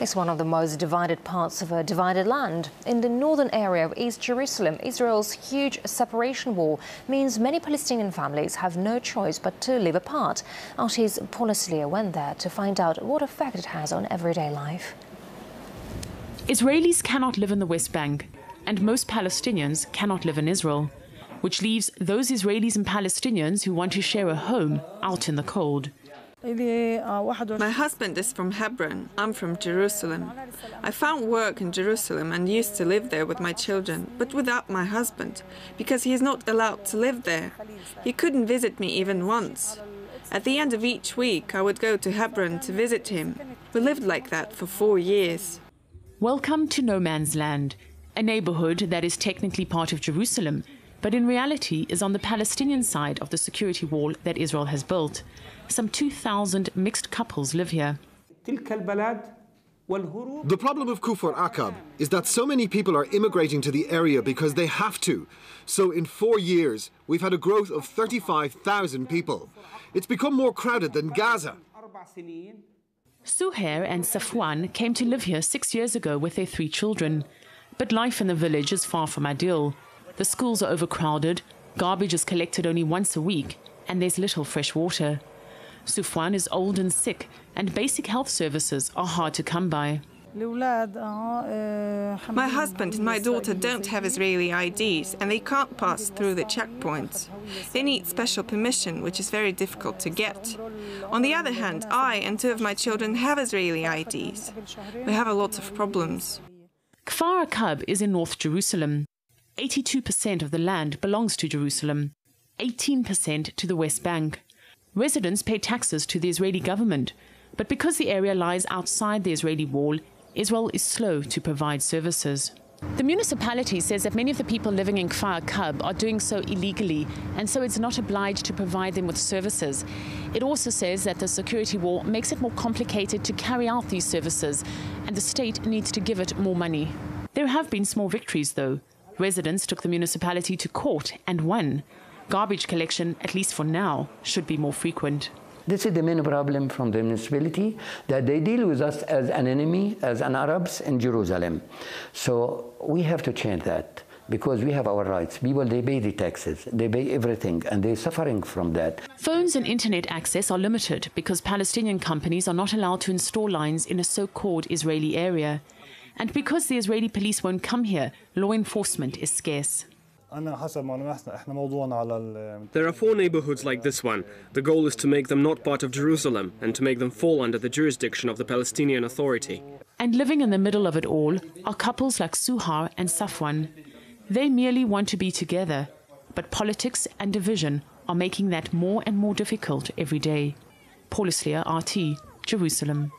It's one of the most divided parts of a divided land. In the northern area of East Jerusalem, Israel's huge separation wall means many Palestinian families have no choice but to live apart. RT's Paula Slier went there to find out what effect it has on everyday life. Israelis cannot live in the West Bank, and most Palestinians cannot live in Israel, which leaves those Israelis and Palestinians who want to share a home out in the cold. My husband is from Hebron. I'm from Jerusalem. I found work in Jerusalem and used to live there with my children, but without my husband, because he is not allowed to live there. He couldn't visit me even once. At the end of each week, I would go to Hebron to visit him. We lived like that for 4 years. Welcome to no man's land, a neighborhood that is technically part of Jerusalem, but in reality is on the Palestinian side of the security wall that Israel has built. Some 2,000 mixed couples live here. The problem of Kufr Aqab is that so many people are immigrating to the area because they have to. So in 4 years, we've had a growth of 35,000 people. It's become more crowded than Gaza. Suhair and Safwan came to live here 6 years ago with their 3 children. But life in the village is far from ideal. The schools are overcrowded, garbage is collected only once a week, and there's little fresh water. Safwan is old and sick, and basic health services are hard to come by. My husband and my daughter don't have Israeli IDs, and they can't pass through the checkpoints. They need special permission, which is very difficult to get. On the other hand, I and 2 of my children have Israeli IDs. We have a lot of problems. Kfar Aqab is in North Jerusalem. 82% of the land belongs to Jerusalem, 18% to the West Bank. Residents pay taxes to the Israeli government, but because the area lies outside the Israeli wall, Israel is slow to provide services. The municipality says that many of the people living in Kfar Aqab are doing so illegally, and so it's not obliged to provide them with services. It also says that the security wall makes it more complicated to carry out these services, and the state needs to give it more money. There have been small victories, though. Residents took the municipality to court and won. Garbage collection, at least for now, should be more frequent. This is the main problem from the municipality, that they deal with us as an enemy, as an Arabs in Jerusalem. So we have to change that, because we have our rights. People, they pay the taxes, they pay everything, and they're suffering from that. Phones and internet access are limited because Palestinian companies are not allowed to install lines in a so-called Israeli area. And because the Israeli police won't come here, law enforcement is scarce. There are 4 neighborhoods like this one. The goal is to make them not part of Jerusalem and to make them fall under the jurisdiction of the Palestinian Authority. And living in the middle of it all are couples like Suhair and Safwan. They merely want to be together, but politics and division are making that more and more difficult every day. Paula Slier, RT, Jerusalem.